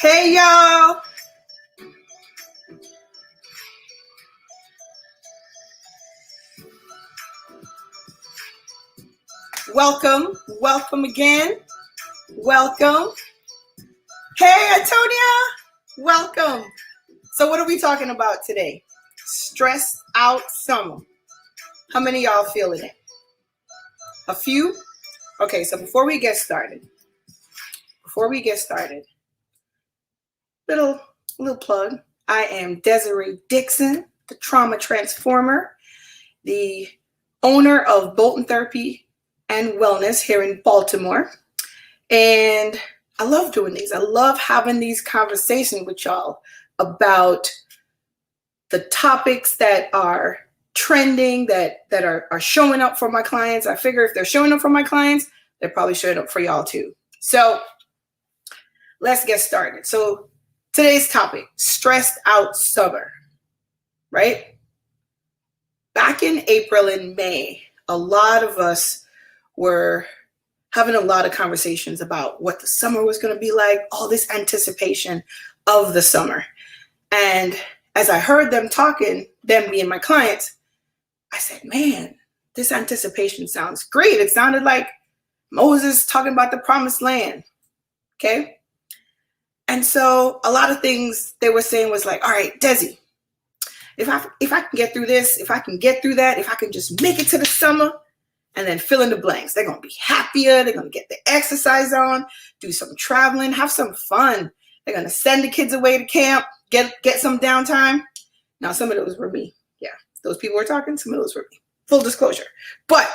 Hey, y'all. Welcome again. Welcome. Hey, Antonia. Welcome. So what are we talking about today? Stressed out summer. How many of y'all feeling it? A few? Okay, so before we get started, little plug. I am Desyree Dixon, the trauma transformer, the owner of Bolton Therapy and Wellness here in Baltimore. And I love doing these. I love having these conversations with y'all about the topics that are trending, that are showing up for my clients. I figure if they're showing up for my clients, they're probably showing up for y'all too. So let's get started. So today's topic, stressed out summer, right? Back in April and May, a lot of us were having a lot of conversations about what the summer was going to be like, all this anticipation of the summer. And as I heard them talking, them being my clients, I said, man, this anticipation sounds great. It sounded like Moses talking about the promised land, okay? And so a lot of things they were saying was like, all right, Desi, if I can get through this, if I can get through that, if I can just make it to the summer, and then fill in the blanks. They're going to be happier. They're going to get the exercise on, do some traveling, have some fun. They're going to send the kids away to camp, get some downtime. Now, some of those were me. Yeah, those people were talking, some of those were me. Full disclosure. But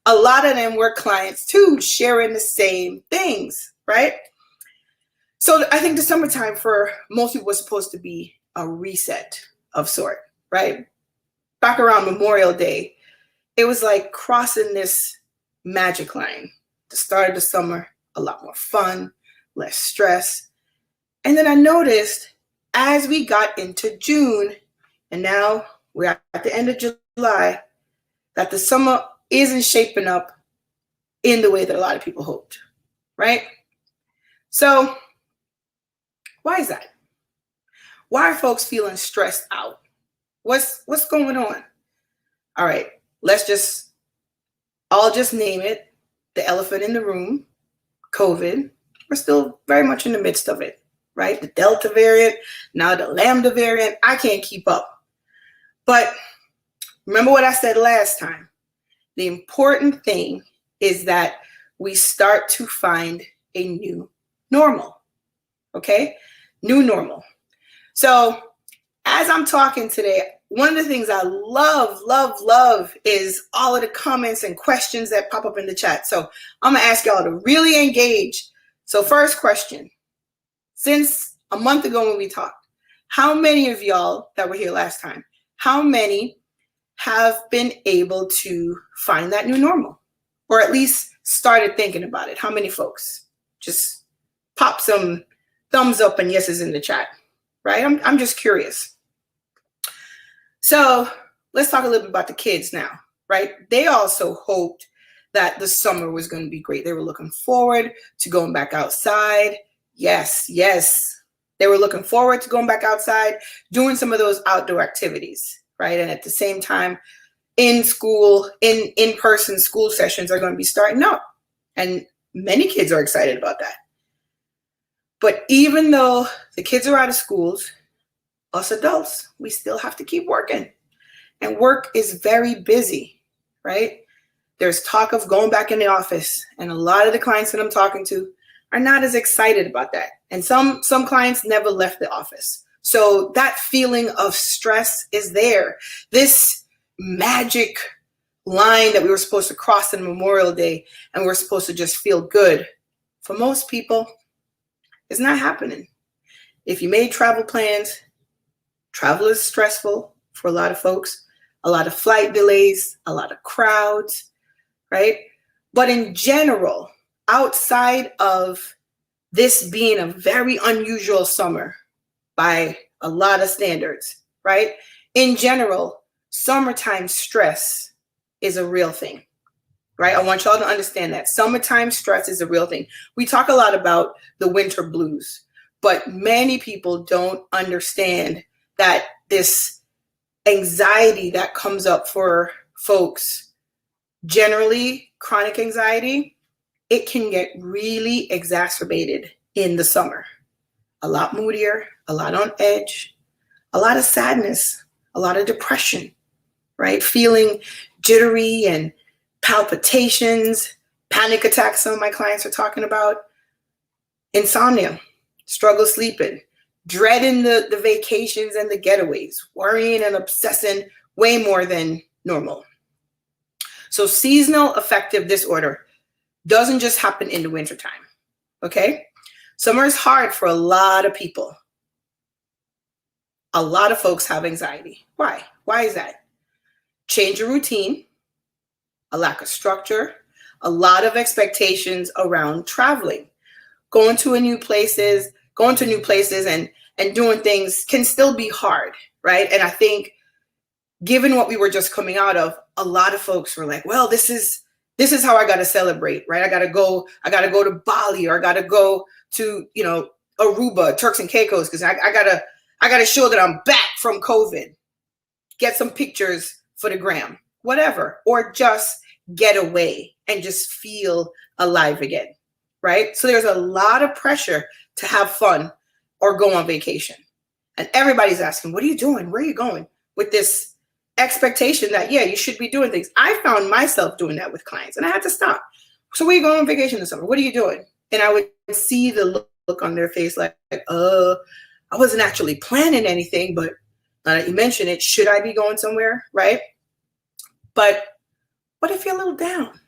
a lot of them were clients too, sharing the same things, right? So I think the summertime for most people was supposed to be a reset of sort, right? Back around Memorial Day, it was like crossing this magic line. The start of the summer, a lot more fun, less stress. And then I noticed as we got into June, and now we're at the end of July, that the summer isn't shaping up in the way that a lot of people hoped, right? So why is that? Why are folks feeling stressed out? What's going on? All right. I'll just name it, the elephant in the room, COVID. We're still very much in the midst of it, right? The Delta variant, now the Lambda variant. I can't keep up. But remember what I said last time. The important thing is that we start to find a new normal, okay? New normal. So as I'm talking today, one of the things I love is all of the comments and questions that pop up in the chat. So I'm gonna ask y'all to really engage. So first question, since a month ago when we talked, how many of y'all that were here last time, how many have been able to find that new normal? Or at least started thinking about it? How many folks? Just pop some thumbs up and yeses in the chat, right? I'm just curious. So let's talk a little bit about the kids now, right? They also hoped that the summer was going to be great. They were looking forward to going back outside. Yes. They were looking forward to going back outside, doing some of those outdoor activities, right? And at the same time, in school, in-person school sessions are going to be starting up. And many kids are excited about that. But even though the kids are out of schools, us adults, we still have to keep working. And work is very busy, right? There's talk of going back in the office. And a lot of the clients that I'm talking to are not as excited about that. And some clients never left the office. So that feeling of stress is there. This magic line that we were supposed to cross on Memorial Day and we're supposed to just feel good, for most people, it's not happening. If you made travel plans, travel is stressful for a lot of folks, a lot of flight delays, a lot of crowds, right? But in general, outside of this being a very unusual summer by a lot of standards, right? In general, summertime stress is a real thing. right? I want y'all to understand that summertime stress is a real thing. We talk a lot about the winter blues, but many people don't understand that this anxiety that comes up for folks, generally chronic anxiety, it can get really exacerbated in the summer. A lot moodier, a lot on edge, a lot of sadness, a lot of depression, right? Feeling jittery and palpitations, panic attacks, some of my clients are talking about, insomnia, struggle sleeping, dreading the vacations and the getaways, worrying and obsessing way more than normal. So seasonal affective disorder doesn't just happen in the wintertime, okay? Summer is hard for a lot of people. A lot of folks have anxiety. Why? Why is that? Change of routine, a lack of structure, a lot of expectations around traveling. Going to new places and doing things can still be hard, right? And I think given what we were just coming out of, a lot of folks were like, well, this is how I got to celebrate, right? I got to go to Bali, or I got to go to, Aruba, Turks and Caicos, because I got to show that I'm back from COVID. Get some pictures for the gram, whatever, or just get away and just feel alive again, right? So there's a lot of pressure to have fun or go on vacation. And everybody's asking, what are you doing? Where are you going? With this expectation that, yeah, you should be doing things. I found myself doing that with clients and I had to stop. So where are you going on vacation this summer? What are you doing? And I would see the look on their face like, I wasn't actually planning anything, but now that you mention it, should I be going somewhere, right? But what if you're a little down?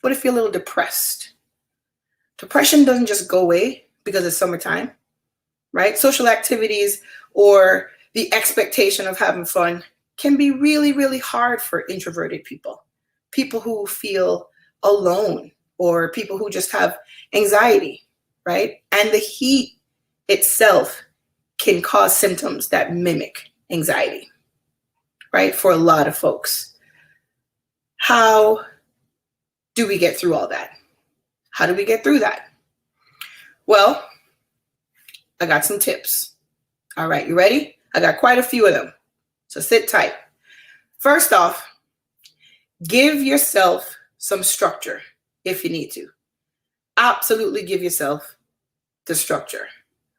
What if you're a little depressed? Depression doesn't just go away because it's summertime, right? Social activities or the expectation of having fun can be really, really hard for introverted people, people who feel alone, or people who just have anxiety, right? And the heat itself can cause symptoms that mimic anxiety, right? For a lot of folks. How do we get through all that? How do we get through that? Well, I got some tips. All right, you ready? I got quite a few of them. So sit tight. First off, give yourself some structure if you need to. Absolutely give yourself the structure,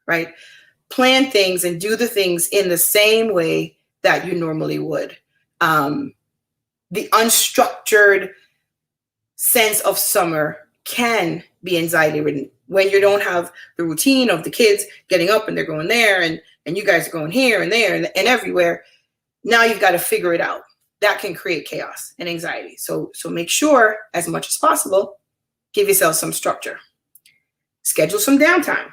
right? Plan things and do the things in the same way that you normally would. The unstructured sense of summer can be anxiety ridden when you don't have the routine of the kids getting up and they're going there and you guys are going here and there and everywhere. Now you've got to figure it out. That can create chaos and anxiety. So make sure, as much as possible, give yourself some structure. Schedule some downtime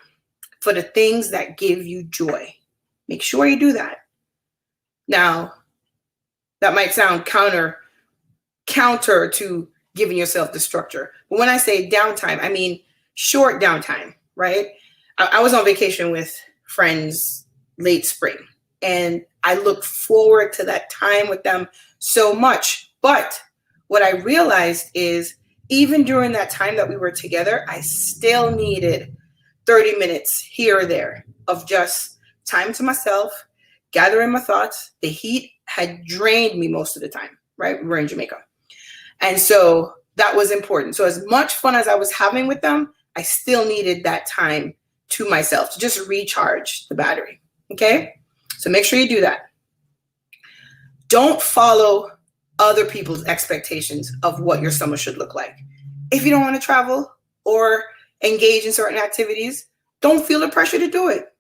for the things that give you joy. Make sure you do that. Now, that might sound counter to giving yourself the structure. But when I say downtime, I mean short downtime, right? I was on vacation with friends late spring, and I look forward to that time with them so much. But what I realized is even during that time that we were together, I still needed 30 minutes here or there of just time to myself, gathering my thoughts. The heat had drained me most of the time, right? We were in Jamaica. And so that was important. So as much fun as I was having with them, I still needed that time to myself to just recharge the battery. Okay? So make sure you do that. Don't follow other people's expectations of what your summer should look like. If you don't want to travel or engage in certain activities, don't feel the pressure to do it,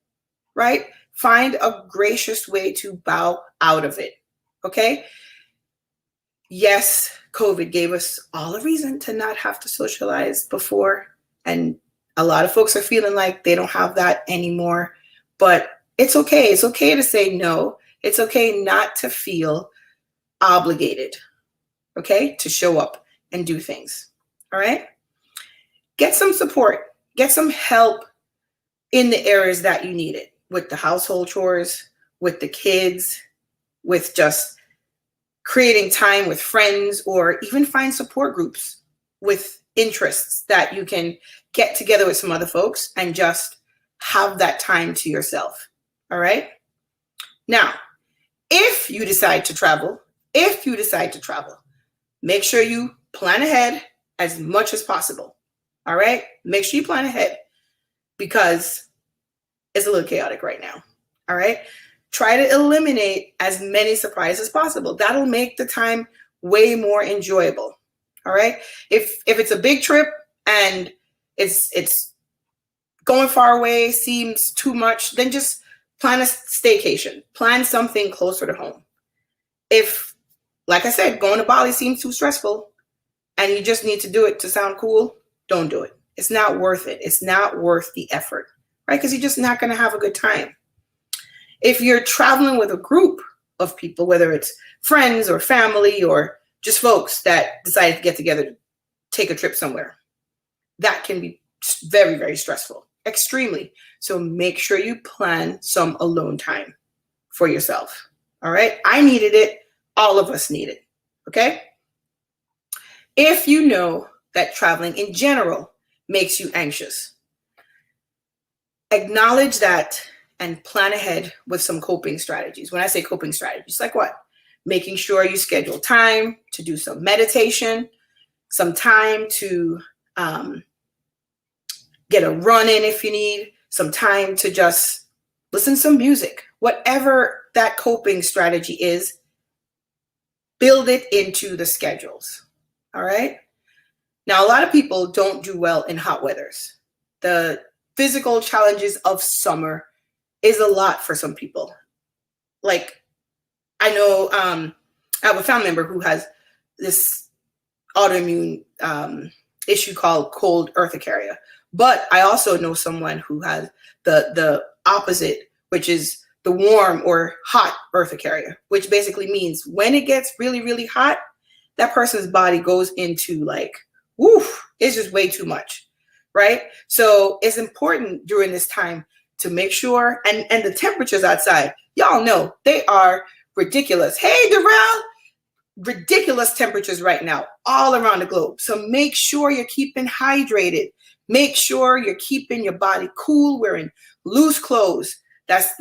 right? Find a gracious way to bow out of it, okay? Yes, COVID gave us all a reason to not have to socialize before, and a lot of folks are feeling like they don't have that anymore, but it's okay. It's okay to say no. It's okay not to feel obligated, okay, to show up and do things, all right? Get some support. Get some help in the areas that you need it, with the household chores, with the kids, with just creating time with friends, or even find support groups with interests that you can get together with some other folks and just have that time to yourself. All right. Now, if you decide to travel, make sure you plan ahead as much as possible. All right. Make sure you plan ahead because it's a little chaotic right now. All right. Try to eliminate as many surprises as possible. That'll make the time way more enjoyable. All right. If it's a big trip and it's going far away, seems too much, then just plan a staycation. Plan something closer to home. If, like I said, going to Bali seems too stressful and you just need to do it to sound cool, don't do it. It's not worth it. It's not worth the effort, right? Because you're just not going to have a good time. If you're traveling with a group of people, whether it's friends or family or just folks that decided to get together to take a trip somewhere, that can be very, very stressful, extremely. So make sure you plan some alone time for yourself. All right. I needed it. All of us need it. Okay. If you know that traveling in general makes you anxious, acknowledge that and plan ahead with some coping strategies. When I say coping strategies, like what? Making sure you schedule time to do some meditation, some time to get a run in if you need, some time to just listen to some music. Whatever that coping strategy is, build it into the schedules. All right? Now, a lot of people don't do well in hot weathers. The physical challenges of summer is a lot for some people. Like, I know I have a family member who has this autoimmune issue called cold urticaria. But I also know someone who has the opposite, which is the warm or hot urticaria, which basically means when it gets really, really hot, that person's body goes into like, woof, it's just way too much, right? So it's important during this time to make sure, and the temperatures outside, y'all know they are ridiculous. Hey, Darrell, ridiculous temperatures right now all around the globe. So make sure you're keeping hydrated. Make sure you're keeping your body cool, wearing loose clothes that's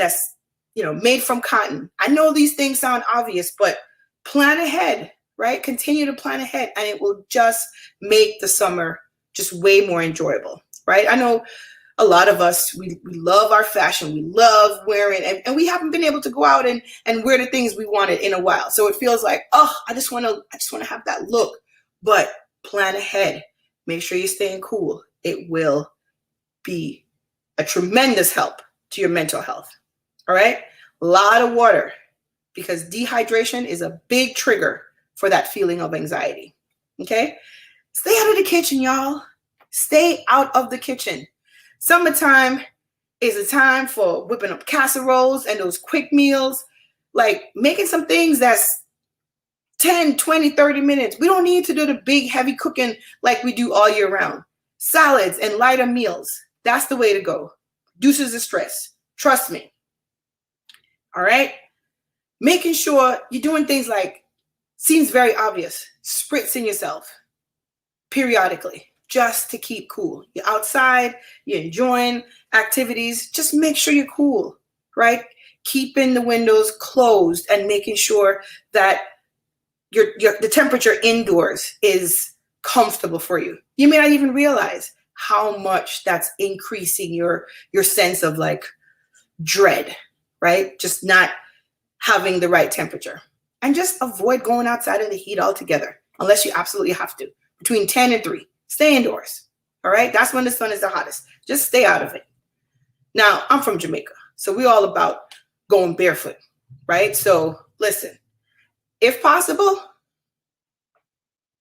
made from cotton. I know these things sound obvious, but plan ahead, right? Continue to plan ahead, and it will just make the summer just way more enjoyable, right? I know a lot of us, we love our fashion. We love wearing, and we haven't been able to go out and wear the things we wanted in a while. So it feels like, oh, I just want to have that look. But plan ahead. Make sure you're staying cool. It will be a tremendous help to your mental health. All right. A lot of water, because dehydration is a big trigger for that feeling of anxiety. Okay. Stay out of the kitchen, y'all. Stay out of the kitchen. Summertime is a time for whipping up casseroles and those quick meals, like making some things that's 10, 20, 30 minutes. We don't need to do the big, heavy cooking like we do all year round. Salads and lighter meals. That's the way to go. Reduces the stress. Trust me. All right. Making sure you're doing things like, seems very obvious, spritzing yourself periodically just to keep cool. You're outside, you're enjoying activities. Just make sure you're cool, right? Keeping the windows closed and making sure that the temperature indoors is comfortable for you. You may not even realize how much that's increasing your sense of like dread, right? Just not having the right temperature. And just avoid going outside in the heat altogether, unless you absolutely have to. Between 10 and 3, stay indoors. All right? That's when the sun is the hottest. Just stay out of it. Now, I'm from Jamaica, so we're all about going barefoot, right? So listen, if possible,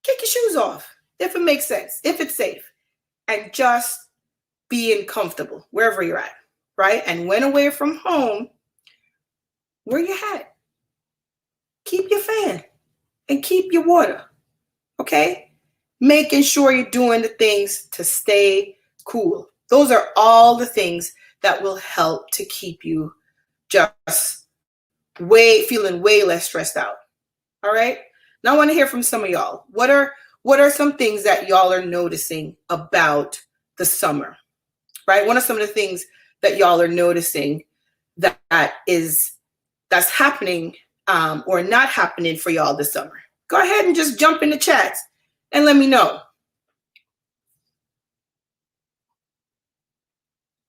kick your shoes off, if it makes sense, if it's safe, and just being comfortable wherever you're at, right? And when away from home, wear your hat, keep your fan, and keep your water, okay? Making sure you're doing the things to stay cool. Those are all the things that will help to keep you just feeling way less stressed out. All right. Now I want to hear from some of y'all. What are some things that y'all are noticing about the summer? Right? What are some of the things that y'all are noticing that's happening or not happening for y'all this summer? Go ahead and just jump in the chat and let me know.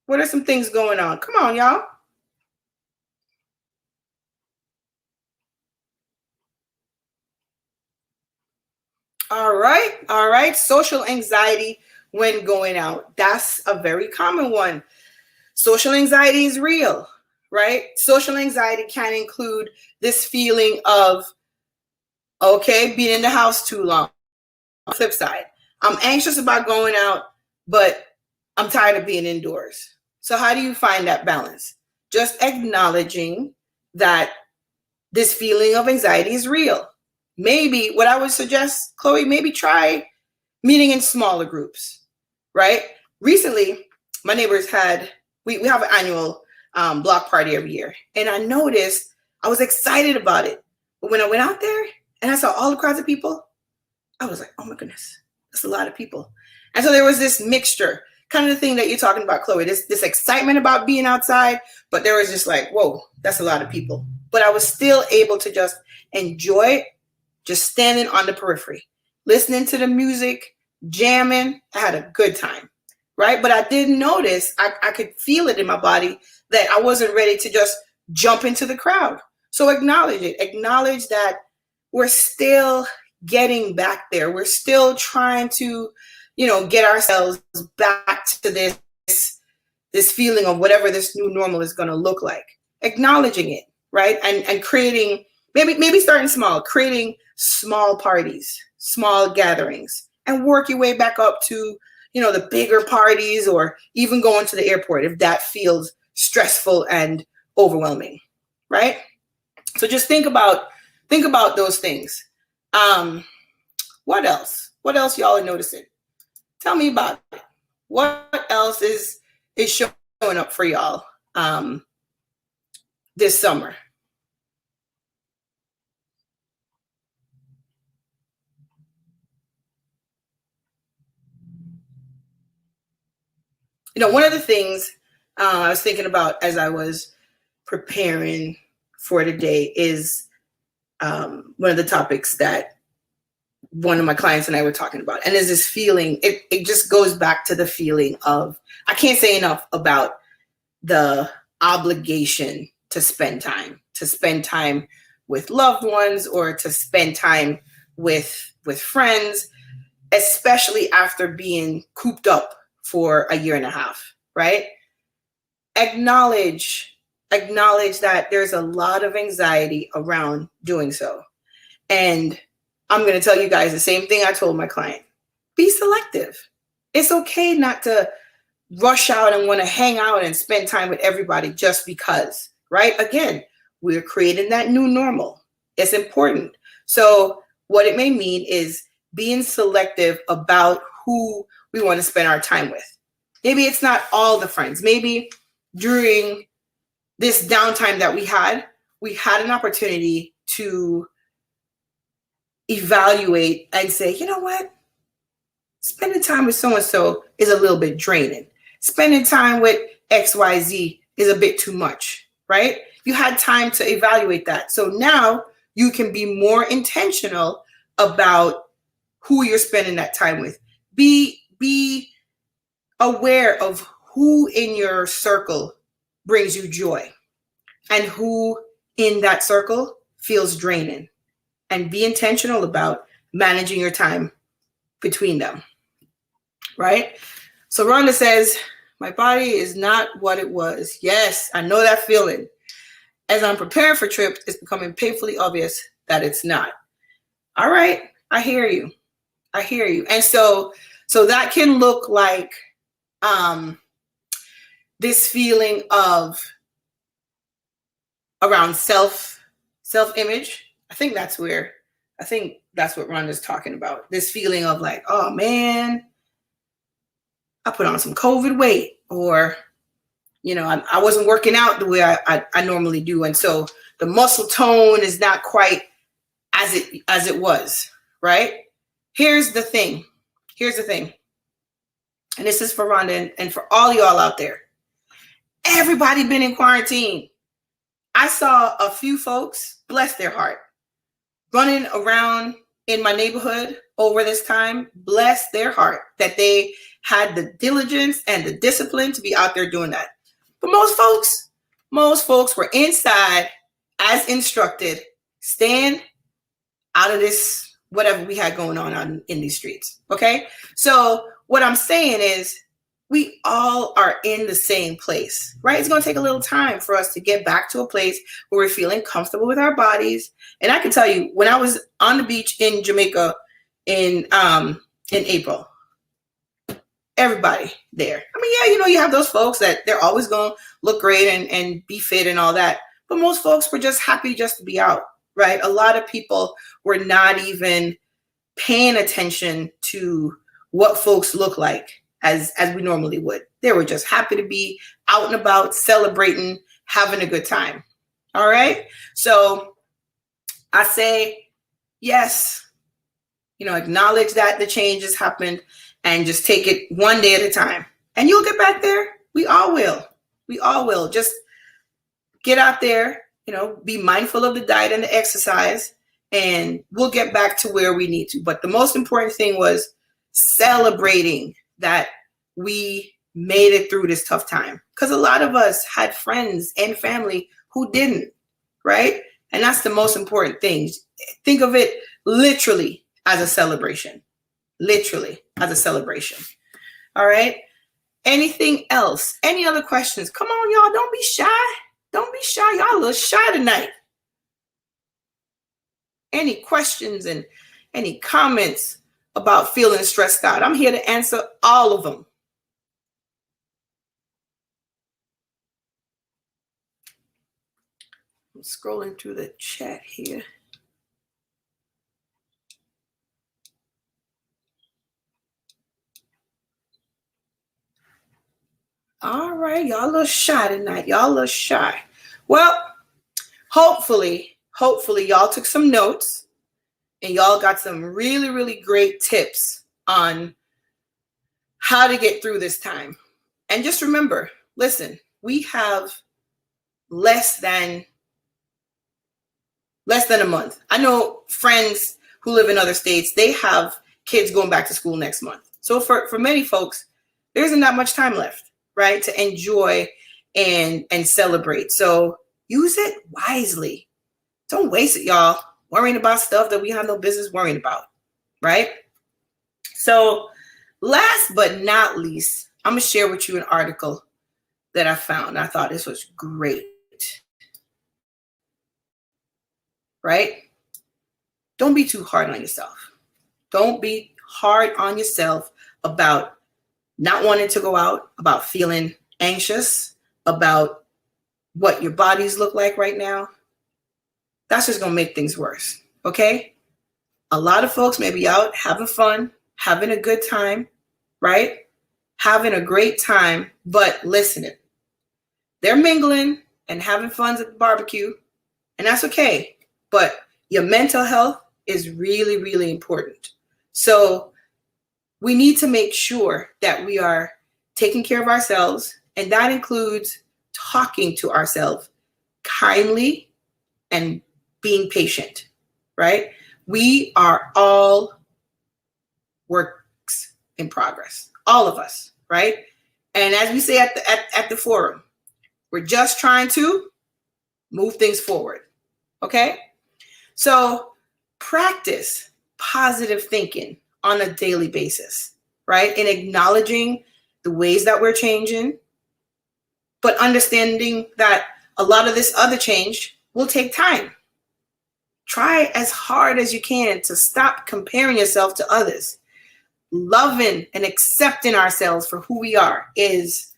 What are some things going on? Come on, y'all. All right. Social anxiety when going out. That's a very common one. Social anxiety is real, right? Social anxiety can include this feeling of, okay, being in the house too long. On the flip side, I'm anxious about going out, but I'm tired of being indoors. So how do you find that balance? Just acknowledging that this feeling of anxiety is real. Maybe what I would suggest, Chloe, maybe try meeting in smaller groups, right? Recently, my neighbors we have an annual block party every year. And I noticed, I was excited about it. But when I went out there and I saw all the crowds of people, I was like, oh my goodness, that's a lot of people. And so there was this mixture, kind of the thing that you're talking about, Chloe, this excitement about being outside, but there was just like, whoa, that's a lot of people. But I was still able to just enjoy it, just standing on the periphery, listening to the music, jamming. I had a good time, right? But I did notice, I could feel it in my body that I wasn't ready to just jump into the crowd. So acknowledge it. Acknowledge that we're still getting back there. We're still trying to, get ourselves back to this feeling of whatever this new normal is going to look like. Acknowledging it, right? And creating, maybe starting small, creating small parties, small gatherings, and work your way back up to, the bigger parties, or even going to the airport if that feels stressful and overwhelming, right? So just think about those things. What else? What else y'all are noticing? Tell me about it. What else is showing up for y'all this summer? One of the things I was thinking about as I was preparing for today is one of the topics that one of my clients and I were talking about. And there's this feeling, it just goes back to the feeling of, I can't say enough about the obligation to spend time with loved ones, or to spend time with friends, especially after being cooped up for a year and a half, right? Acknowledge that there's a lot of anxiety around doing so. And I'm going to tell you guys the same thing I told my client. Be selective. It's okay not to rush out and want to hang out and spend time with everybody just because, right? Again, we're creating that new normal. It's important. So what it may mean is being selective about who we want to spend our time with. Maybe it's not all the friends. Maybe during this downtime that we had an opportunity to evaluate and say, you know what? Spending time with so-and-so is a little bit draining. Spending time with XYZ is a bit too much, right? You had time to evaluate that. So now you can be more intentional about who you're spending that time with. Be aware of who in your circle brings you joy and who in that circle feels draining. And be intentional about managing your time between them, right? So Rhonda says, my body is not what it was. Yes, I know that feeling. As I'm preparing for trips, it's becoming painfully obvious that it's not. All right, I hear you. And so that can look like this feeling of around self-image. I think that's what Rhonda's talking about. This feeling of like, oh man, I put on some COVID weight, or, I wasn't working out the way I normally do. And so the muscle tone is not quite as it was, right? Here's the thing. And this is for Rhonda and for all y'all out there. Everybody been in quarantine. I saw a few folks, bless their heart, running around in my neighborhood over this time, bless their heart that they had the diligence and the discipline to be out there doing that. But most folks were inside as instructed, staying out of this, whatever we had going on in these streets. Okay. So what I'm saying is we all are in the same place, right? It's going to take a little time for us to get back to a place where we're feeling comfortable with our bodies. And I can tell you, when I was on the beach in Jamaica in April, everybody there. I mean, yeah, you know, you have those folks that they're always going to look great and be fit and all that. But most folks were just happy just to be out, right? A lot of people were not even paying attention to what folks look like as we normally would. They were just happy to be out and about, celebrating, having a good time. All right. So I say, yes, you know, acknowledge that the changes happened and just take it one day at a time. And you'll get back there. We all will. We all will. Just get out there, you know, be mindful of the diet and the exercise, and we'll get back to where we need to. But the most important thing was celebrating that we made it through this tough time, because a lot of us had friends and family who didn't, right? And that's the most important thing. Think of it literally as a celebration, all right? Anything else? Any other questions? Come on, y'all, don't be shy. Y'all a little shy tonight. Any questions and any comments about feeling stressed out? I'm here to answer all of them. I'm scrolling through the chat here. All right, y'all a little shy tonight. Y'all a little shy. Well, hopefully y'all took some notes and y'all got some really, really great tips on how to get through this time. And just remember, listen, we have less than a month. I know friends who live in other states, they have kids going back to school next month. So for many folks, there isn't that much time left, right, to enjoy and celebrate. So use it wisely. Don't waste it, y'all, worrying about stuff that we have no business worrying about, right? So last but not least, I'm going to share with you an article that I found. I thought this was great, right? Don't be too hard on yourself. Don't be hard on yourself about not wanting to go out, about feeling anxious, about what your bodies look like right now. That's just going to make things worse, okay? A lot of folks may be out having fun, having a good time, right? Having a great time, but listening. They're mingling and having fun at the barbecue, and that's okay. But your mental health is really, really important. So we need to make sure that we are taking care of ourselves, and that includes talking to ourselves kindly and being patient, right? We are all works in progress, all of us, right? And as we say at the forum, we're just trying to move things forward, okay? So practice positive thinking on a daily basis, right? In acknowledging the ways that we're changing, but understanding that a lot of this other change will take time. Try as hard as you can to stop comparing yourself to others. Loving and accepting ourselves for who we are is,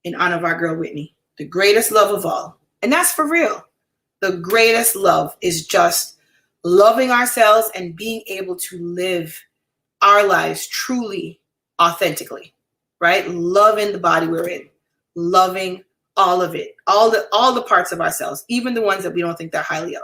in honor of our girl Whitney, the greatest love of all. And that's for real. The greatest love is just loving ourselves and being able to live our lives truly, authentically, right? Loving the body we're in, loving all of it, all the parts of ourselves, even the ones that we don't think that highly of.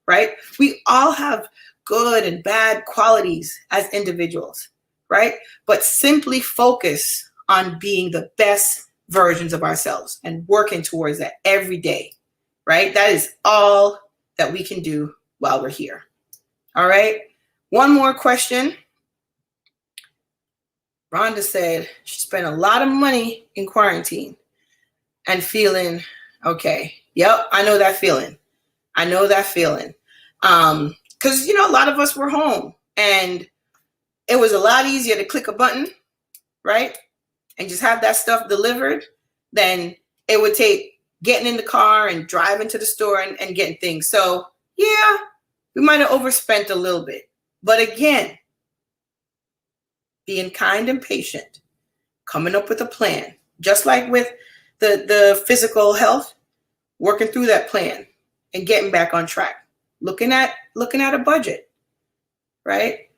right? We all have good and bad qualities as individuals, right? But simply focus on being the best versions of ourselves and working towards that every day, right? That is all that we can do while we're here. All right. One more question. Rhonda said she spent a lot of money in quarantine and feeling okay. Yep, I know that feeling. I know that feeling. Because, a lot of us were home and it was a lot easier to click a button, right? And just have that stuff delivered than it would take getting in the car and driving to the store and getting things. So, yeah, we might have overspent a little bit. But again, being kind and patient, coming up with a plan, just like with the physical health, working through that plan and getting back on track, looking at a budget, right?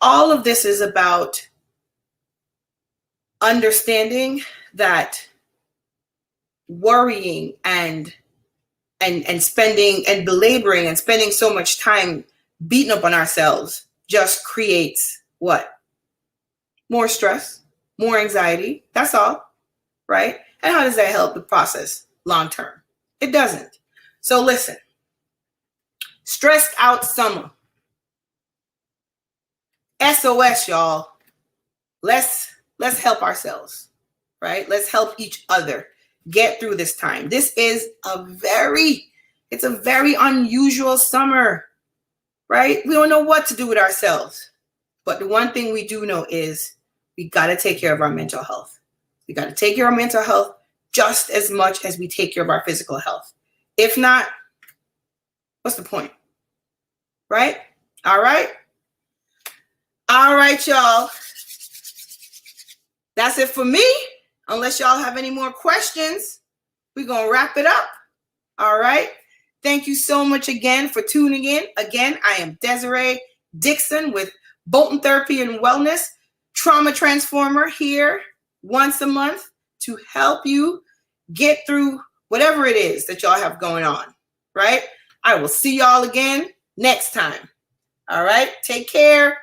All of this is about understanding that worrying and spending and belaboring and spending so much time beating up on ourselves just creates what? More stress, more anxiety. That's all, right? And how does that help the process long term? It doesn't. So listen, stressed out summer. S.O.S, y'all. Let's help ourselves, right? Let's help each other get through this time. This is a very unusual summer, right? We don't know what to do with ourselves. But the one thing we do know is we got to take care of our mental health. We got to take care of our mental health just as much as we take care of our physical health. If not, what's the point? Right? All right. All right, y'all. That's it for me. Unless y'all have any more questions, we're going to wrap it up. All right. Thank you so much again for tuning in. Again, I am Desyree Dixon with Bolton Therapy and Wellness, trauma transformer, here once a month to help you get through whatever it is that y'all have going on, right? I will see y'all again next time. All right. Take care.